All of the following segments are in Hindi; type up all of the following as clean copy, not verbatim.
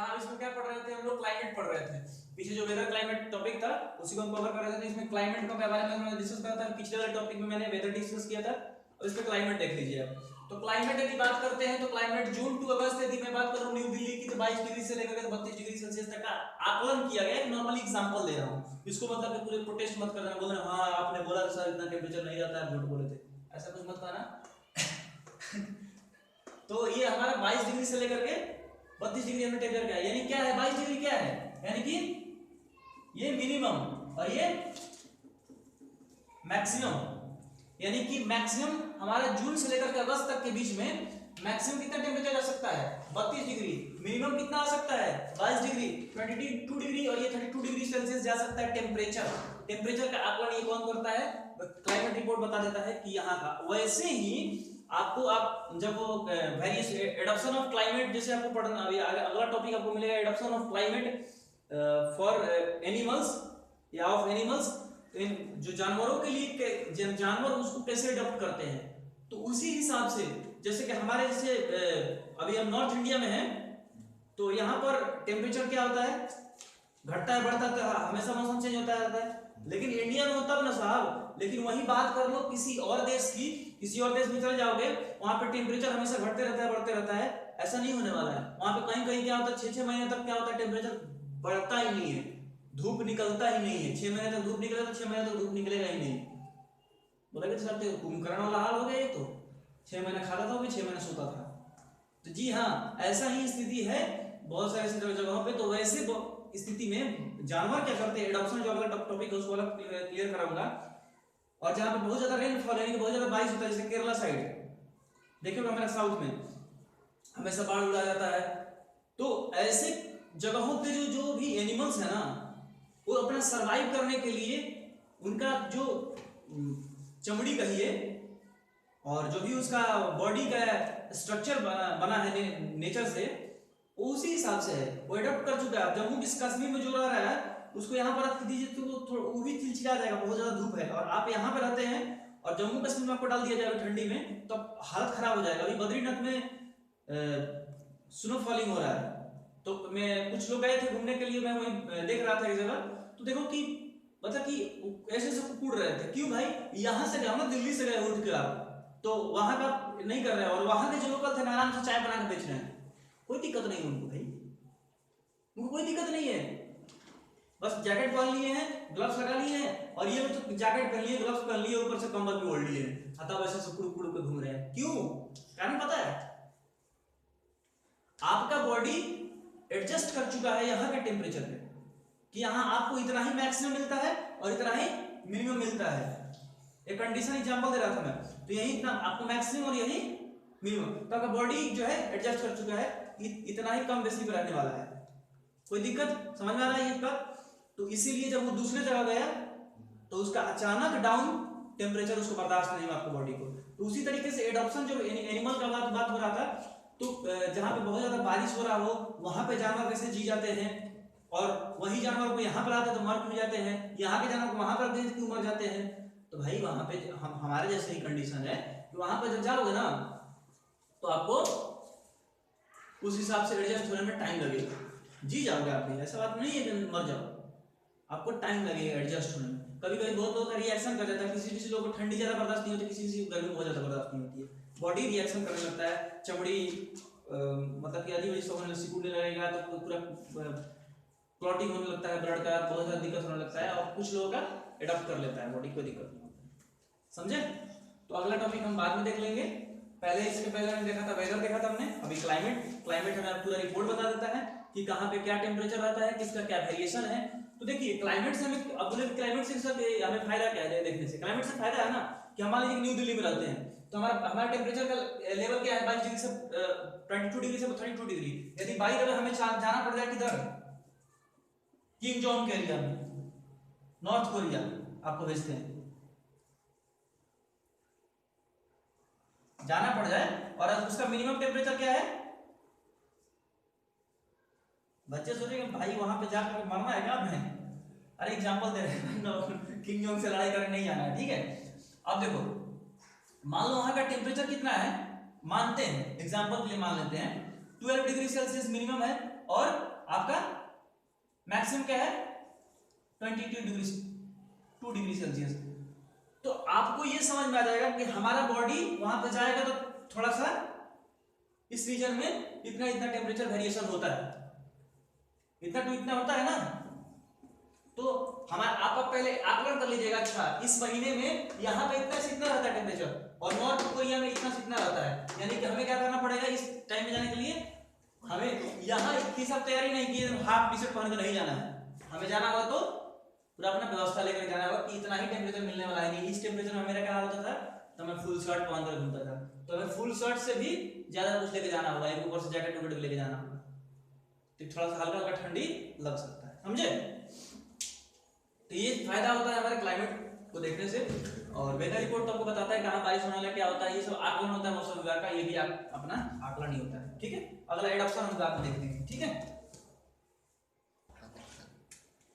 कहाँ इसमें क्या पढ़ रहे थे हम लोग, क्लाइमेट पढ़ रहे थे। पीछे जो वेदर क्लाइमेट टॉपिक था उसी को हम कवर कर रहे थे, तो इसमें क्लाइमेट के बारे में हमने डिस्कस करा था। पिछले वाले टॉपिक में मैंने वेदर डिस्कस किया था और इसमें क्लाइमेट देख लीजिए आप। तो क्लाइमेट यदि बात करते हैं तो क्लाइमेट जून टू अगस्त यदि मैं बात करूं न्यू दिल्ली की, तो 22 डिग्री से लेकर 32 डिग्री सेल्सियस तक का आकलन किया गया। एक नॉर्मली एग्जांपल दे रहा हूं, इसको मतलब कि पूरे प्रोटेस्ट मत करना, बोल रहे हां आपने बोला था सर इतना टेंपरेचर नहीं रहता है, झूठ बोले थे, ऐसा कुछ मत कहना। तो ये हमारा 22 डिग्री से लेकर के 32 डिग्री हमने टेंपरेचर क्या है, यानी क्या है 22 डिग्री क्या है, यानी कि ये मिनिमम और ये मैक्सिमम, यानी कि मैक्सिमम हमारा जून से लेकर के अगस्त तक के बीच में मैक्सिमम कितना टेंपरेचर आ सकता है 32 डिग्री, मिनिमम कितना आ सकता है 22 डिग्री, 22 डिग्री और ये 32 डिग्री सेल्सियस जा सकता है टेंपरेचर। टेंपरेचर का आकलन ये कौन करता है, क्लाइमेट रिपोर्ट बता देता है कि यहाँ का। वैसे ही आपको आप जब वो वेरियस एडॉप्शन ऑफ क्लाइमेट जैसे आपको पढ़ना, अभी अगला टॉपिक आपको मिलेगा adoption of climate for animals या ऑफ एनिमल्स, जो जानवरों के लिए जानवर उसको कैसे अडॉप्ट करते हैं। तो उसी हिसाब से जैसे कि हमारे जैसे अभी हम नॉर्थ इंडिया में हैं तो यहाँ पर टेम्परेचर क्या होता है, घटता है बढ़ता है, हमेशा मौसम चेंज होता रहता है। लेकिन इंडिया में होता ना साहब, लेकिन वही बात कर लो किसी और देश की, किसी और देश में चले जाओगे वहां पे टेम्परेचर हमेशा घटते रहता है बढ़ते रहता है, ऐसा नहीं होने वाला है। वहां पे कहीं कहीं क्या होता है 6-6 महीने तक क्या होता है टेम्परेचर बढ़ता ही नहीं है, धूप निकलता ही नहीं है। 6 महीने तक धूप निकलेगा तो 6 महीने तक धूप निकलेगा ही नहीं। बोला कि सर तो कुंभकर्ण वाला हाल हो गया, ये तो 6 महीने खाता था, 6 महीने सोता था। तो जी हाँ, ऐसा ही स्थिति है बहुत सारे ऐसी जगहों पे। तो वैसे स्थिति में जानवर क्या करते हैं, एडॉप्शन जो अगला टॉपिक है उसको अलग क्लियर कराऊंगा। और जहां पे बहुत ज्यादा रेनफॉल यानी कि बहुत ज्यादा बारिश होता है, जैसे केरला साइड देखिएगा हमारे साउथ में हमेशा बाढ़ उड़ा जाता है। तो ऐसे जगहों पे जो भी एनिमल्स है ना, वो अपना सरवाइव करने के लिए उनका जो चमड़ी कहिए और जो भी उसका बॉडी का स्ट्रक्चर बना है नेचर से, उसी हिसाब से है वो एडॉप्ट कर चुका है। जम्मू कश्मीर में जो रह रहा है उसको यहाँ पर रख दीजिए तो वो भी चिलचिला जाएगा, बहुत ज्यादा धूप है। और आप यहाँ पे रहते हैं और जम्मू कश्मीर में आपको डाल दिया जाएगा ठंडी में, तो हालत खराब हो जाएगा। अभी बद्रीनाथ में स्नो फॉलिंग हो रहा है, तो मैं कुछ लोग गए थे घूमने के लिए, मैं वही देख रहा था एक जगह, तो देखो कि मतलब कि ऐसे ऐसे कुकुड़ रहे थे। क्यों भाई, यहाँ से गए ना, दिल्ली से गए उठ के आप, तो वहां का नहीं कर रहे हैं। और वहां के जो लोकल थे आराम से चाय बना के बेच रहे हैं, कोई दिक्कत नहीं उनको भाई, उनको कोई दिक्कत नहीं है। बस जैकेट पहन लिए हैं, ग्लव्स लगा लिए हैं, और ये तो जैकेट पहन लिए, ग्लव्स पहन लिए, ऊपर से कंबल भी ओढ़ लिए हैं, हता वैसे से कुड़ कुड़ के घूम रहे हैं। क्यों, कारण पता है, आपका बॉडी एडजस्ट कर चुका है यहाँ के टेम्परेचर पे कि यहाँ आपको इतना ही मैक्सिमम मिलता है और इतना ही मिनिमम मिलता है। एक कंडीशन एग्जांपल दे रहा था मैं, तो यही इतना आपको मैक्सिमम और यही मिनिमम, तो आपका बॉडी जो है एडजस्ट कर चुका है, इतना ही कम बेसी पे रहने वाला है। कोई दिक्कत समझ में आ रहा है ये बात। तो इसीलिए जब वो दूसरे जगह गया तो उसका अचानक डाउन टेम्परेचर उसको बर्दाश्त नहीं हुआ आपको बॉडी को। तो उसी तरीके से एडॉप्शन जो एनिमल का बात हो रहा था, तो जहां पे बहुत ज्यादा बारिश हो रहा हो वहां पे जानवर कैसे जी जाते हैं, और वही जानवर को यहाँ पर आते तो मर क्यों जाते हैं, यहाँ के जानवर को वहां पर भेज क्यों मर जाते हैं। तो भाई वहां पे हमारे जैसे ही कंडीशन है कि वहां पर जब जाओगे ना तो आपको उस हिसाब से एडजस्ट होने में टाइम लगेगा। जी जाओगे आप भी, ऐसा बात नहीं है कि मर जाओ, आपको टाइम लगेगा एडजस्ट होने में। कभी कभी बहुत लोगों का रिएक्शन कर जाता है, किसी लोगों को ठंडी ज्यादा बर्दाश्त नहीं होती, किसी गर्मी बहुत ज्यादा बर्दाश्त नहीं होती है, बॉडी रिएक्शन करने लगता है, चमड़ी मतलब कि अजीब अजीब होने सिकुड़ने लगेगा, तो पूरा क्लॉटिंग होने लगता है, ब्लड का बहुत ज्यादा दिक्कत होने लगता है, और कुछ लोगों का एडॉप्ट कर लेता है बॉडी, कोई दिक्कत नहीं होता, समझे। तो अगला टॉपिक हम बाद में देख लेंगे। पहले इसके पहले हमने देखा था वेदर, देखा था हमने, अभी क्लाइमेट हमें पूरा रिपोर्ट बता देता है कि कहाँ पे क्या टेम्परेचर रहता है, किसका क्या वेरिएशन है। तो देखिए क्लाइमेट से हमें, अब बोले क्लाइमेट से सर हमें फायदा क्या है देखने से, क्लाइमेट से फायदा है ना कि मान लीजिए न्यू दिल्ली में रहते हैं तो हमारा टेम्परेचर का लेवल क्या है 22 डिग्री से 22 डिग्री से 32 डिग्री। यदि बाई द वे हमें जाना पड़ जाए किधर, किम जोंग के एरिया में, नॉर्थ कोरिया आपको भेजते हैं, जाना पड़ जाए, और उसका मिनिमम टेम्परेचर क्या है, बच्चे सोचेंगे भाई वहां पे जाकर मरना है क्या हमें, अरे एग्जांपल दे रहे हैं किम जोंग से लड़ाई करने नहीं जाना है, ठीक है। अब देखो मान लो वहां का टेम्परेचर कितना है, मानते हैं एग्जांपल के लिए मान लेते हैं 12 डिग्री सेल्सियस मिनिमम है और आपका मैक्सिमम क्या है 2 डिग्री सेल्सियस। तो आपको ये समझ में आ जाएगा कि हमारा बॉडी वहां पे जाएगा तो थोड़ा सा इस रीजन में इतना इतना टेम्परेचर वेरिएशन होता है, इतना टू इतना होता है ना। तो हमारा आप पहले आकलन कर लीजिएगा, अच्छा इस महीने में यहाँ पे इतना से इतना रहता है टेम्परेचर और नॉर्थ कोरिया में इतना से इतना रहता है, यानी कि हमें क्या करना पड़ेगा इस टाइम में जाने के लिए, हमें यहाँ इतनी सब तैयारी नहीं की हाफ टी शर्ट पहन के नहीं जाना है, हमें जाना होगा तो पूरा अपना व्यवस्था लेकर जाना होगा कि इतना ही टेम्परेचर मिलने वाला है। नहीं इस टेम्परेचर में मेरा क्या हाल होता था, तो मैं फुल शर्ट पहन कर घूमता था, तो हमें फुल शर्ट से भी ज्यादा कुछ लेके जाना होगा, एक ऊपर से जैकेट वगैरह लेके जाना होगा, तो थोड़ा सा हल्का हल्का ठंडी लग सकता है, समझे। तो ये फायदा होता है हमारे क्लाइमेट को देखने से। और वेदर रिपोर्ट तो आपको बताता है कहाँ बारिश होने वाला क्या होता है, ये सब आकलन होता है मौसम विभाग का, ये भी अपना आकलन ही होता है, ठीक है। अगला एडॉप्शन हम आपको देखते हैं, ठीक है।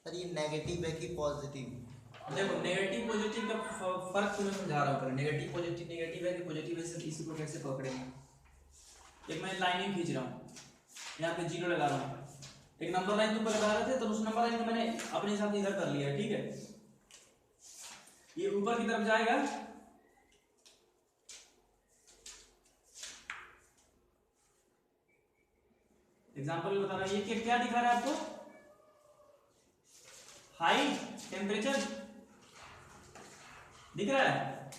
सर ये नेगेटिव है कि पॉजिटिव? देखो नेगेटिव पॉजिटिव का फर्क तुम्हें समझा रहा हूँ, नेगेटिव पॉजिटिव नेगेटिव है कि पॉजिटिव है, इसी को कैसे पकड़ेंगे। एक मैं लाइनिंग खींच रहा हूँ, यहाँ पे 0 लगा रहा हूँ, एक नंबर लाइन तुम लगा रहे थे तो उस नंबर लाइन को मैंने अपने हिसाब से इधर कर लिया है, ठीक है। ये ऊपर की तरफ जाएगा, एग्जांपल बता रहा है, ये क्या दिखा रहा है आपको, हाई टेम्परेचर दिख रहा है,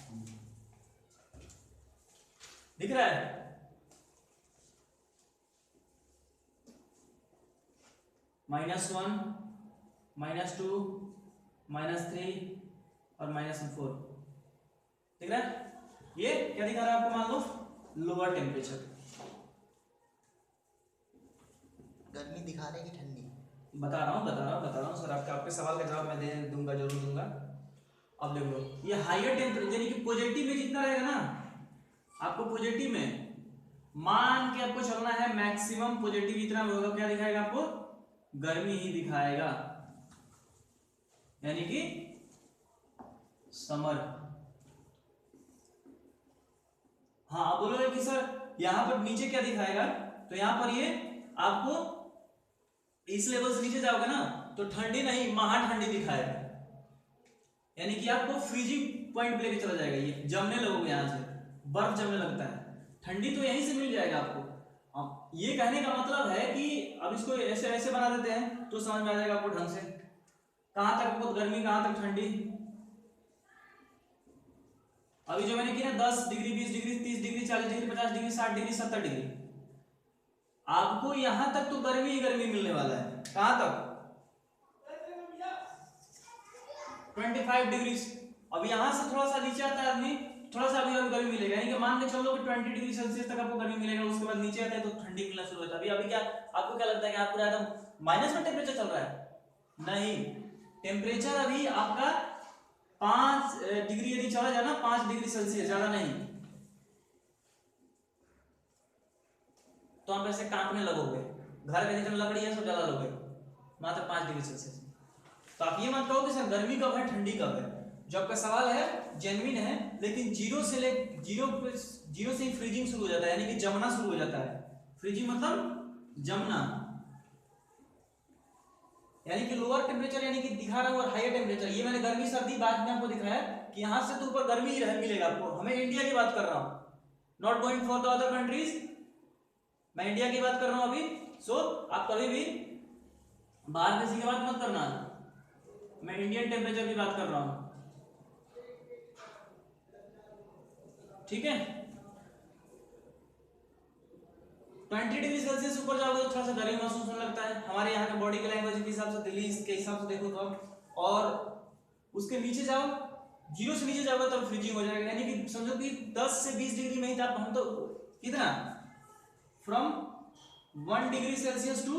दिख रहा है। -1, -2, -3 और -4 दिख रहा है। ये क्या दिखा रहा है आपको, मान लो लोअर टेम्परेचर। गर्मी दिखा रहे कि ठंडी? बता रहा हूँ सर, आपके सवाल का जवाब मैं दे दूंगा, जरूर दूंगा। अब देख लो, ये हायर टेम्परेचर यानी कि पॉजिटिव में जितना रहेगा ना, आपको पॉजिटिव में मान के आपको चलना है, मैक्सिमम पॉजिटिव इतना होगा, क्या दिखाएगा आपको, गर्मी ही दिखाएगा, यानी कि समर। हाँ आप बोलोगे कि सर यहां पर नीचे क्या दिखाएगा, तो यहां पर ये आपको इस लेवल से नीचे जाओगे ना तो ठंडी नहीं महा ठंडी दिखाएगा, यानी कि आपको फ्रीजिंग पॉइंट पे लेके चला जाएगा, ये जमने लगोगे, यहां से बर्फ जमने लगता है, ठंडी तो यहीं से मिल जाएगा आपको। अब ये कहने का मतलब है कि अब इसको ऐसे ऐसे बना देते हैं तो समझ में आ जाएगा आपको ढंग से, कहां तक बहुत गर्मी कहां तक ठंडी। अभी जो मैंने किया 10 degree 20 degree 30 degree 40 degree 50 degree 60 degree 70 degree, आपको यहां तक तो गर्मी ही गर्मी मिलने वाला है, कहां तक 25 डिग्री। अब यहां से थोड़ा सा नीचे आता है आदमी, थोड़ा सा अभी और गर्मी मिलेगा, यानी कि मान के चलो कि 20 डिग्री सेल्सियस तक आपको गर्मी मिलेगा, उसके बाद नीचे आता है तो ठंडी मिलना शुरू होता है। अभी अभी क्या आपको क्या लगता है कि आप पूरा एकदम माइनस में टेम्परेचर चल रहा है, नहीं, टेम्परेचर अभी आपका 5 डिग्री यदि चला जाए ना, 5 डिग्री सेल्सियस, ज्यादा नहीं, तो आप ऐसे कांपने लगोगे, घर में जितनी लकड़ी है सब जला लोगे, मात्र 5 डिग्री सेल्सियस। तो आप ये मत कहो कि सर गर्मी कब है ठंडी कब है, जो आपका सवाल है जेन्युइन है, लेकिन जीरो से ही फ्रीजिंग शुरू हो जाता है, यानी कि जमना शुरू हो जाता है। फ्रीजिंग मतलब जमना, यानी कि लोअर टेम्परेचर यानी कि दिखा रहा हूं, और हायर टेम्परेचर, ये मैंने गर्मी सर्दी बाद में आपको दिखाया कि यहां से तो ऊपर गर्मी ही मिलेगा आपको। हमें इंडिया की बात कर रहा हूं, not going for the other countries, मैं इंडिया की बात कर रहा हूं अभी। सो आप कभी भी बाहर किसी की बात मत करना, मैं इंडियन टेम्परेचर की बात कर रहा हूं, ठीक है। 20 डिग्री सेल्सियस ऊपर जाओगे तो थोड़ा सा गर्मी महसूस होने लगता है, हमारे यहाँ के बॉडी के लैंग्वेज के हिसाब से, दिल्ली के हिसाब से देखो तो, और उसके नीचे जाओ, 0 से नीचे जाओगे तब फ्रीजिंग हो जाएगा, यानी कि समझो कि 10 से 20 डिग्री में ही ताप, हम तो कितना from 1 degree Celsius to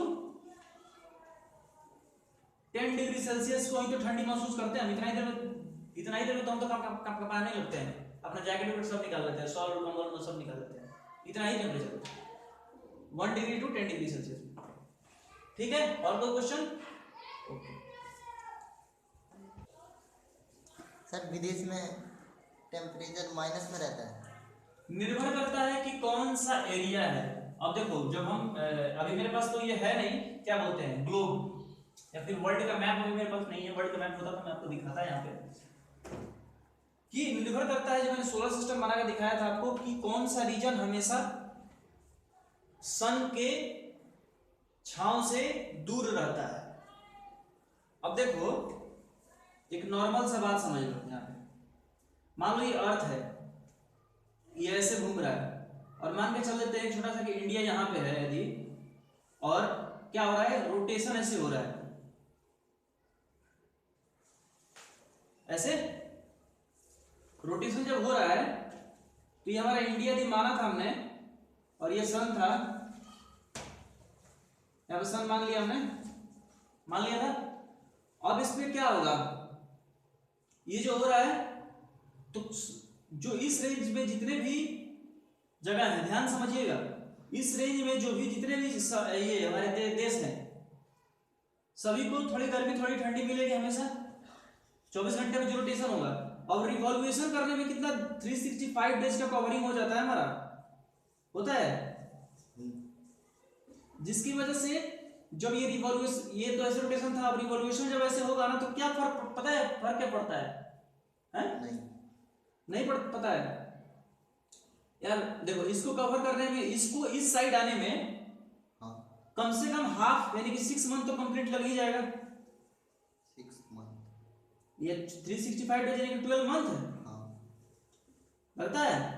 10 degree Celsius को ही तो ठंडी महसूस करते हैं हम, इतना ही देर तो हम तो कपाने लगते हैं, अपना जैकेट वैकेट सब निकाल लेते हैं, शॉल कंबल तो सब निकाल लेते हैं, इतना ही temperature 1 degree to 10 degree Celsius, ठीक है। और कोई क्वेश्चन? ओके सर विदेश में टेम्परेचर माइनस में रहता है? निर्भर करता है कि कौन सा एरिया है, अब देखो जब हम अभी मेरे पास तो ये है नहीं, क्या बोलते हैं, ग्लोब या फिर वर्ल्ड का मैप अभी मेरे पास नहीं है। वर्ल्ड का मैप होता तो मैं आपको दिखाता यहाँ पे कि निर्भर करता है, जो मैंने सोलर सिस्टम बना के दिखाया था आपको कि कौन सा रीजन हमेशा सन के छांव से दूर रहता है। अब देखो एक नॉर्मल सा बात समझ लो यहाँ पे, मान लो ये अर्थ है, ये ऐसे घूम रहा है और मान के चल लेते हैं छोटा सा कि इंडिया यहाँ पे है यदि, और क्या हो रहा है, रोटेशन ऐसे हो रहा है, ऐसे रोटेशन जब हो रहा है तो ये हमारा इंडिया यदि माना था हमने और ये सन था, यहाँ पे सन मान लिया हमने, मान लिया था। अब इसमें क्या होगा, ये जो हो रहा है तो जो इस रेंज में जितने भी जगह है, ध्यान समझिएगा, इस रेंज में जो भी जितने भी ये हमारे देश हैं सभी को थोड़ी गर्मी थोड़ी ठंडी मिलेगी हमेशा। 24 घंटे में जो रोटेशन होगा, अब रिवॉल्यूशन करने में कितना 365 डेज का कवरिंग हो जाता है हमारा, होता है, जिसकी वजह से जब ये रिवॉल्यूशन, ये तो ऐसे रोटेशन था, अब रिवॉल्यूशन जब ऐसे होगा ना तो क्या फर्क पता है, फर्क क्या पड़ता है? नहीं पता है यार। देखो इसको कवर करने में, इसको इस साइड आने में कम से कम हाफ यानी कि 6 मंथ तो कंप्लीट लग ही जाएगा। 6 मंथ, ये 365 डेज यानी कि 12 मंथ है, लगता है।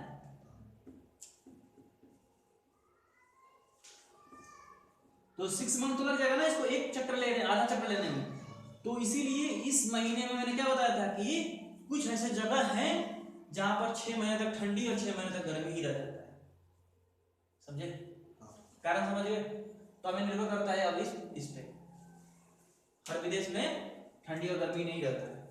तो 6 मंथ तो लग जाएगा ना इसको एक चक्कर लेने, आधा चक्कर लेने में। तो इसीलिए इस महीने में मैंने क्या बताया था कि कुछ ऐसे जगह हैं जहां पर 6 महीने तक ठंडी और 6 महीने तक गर्मी ही रह जाता है, समझे? कारण समझ गए? तो हमें निर्भर करता है अब इस पे, हर विदेश में ठंडी और गर्मी नहीं रहता है।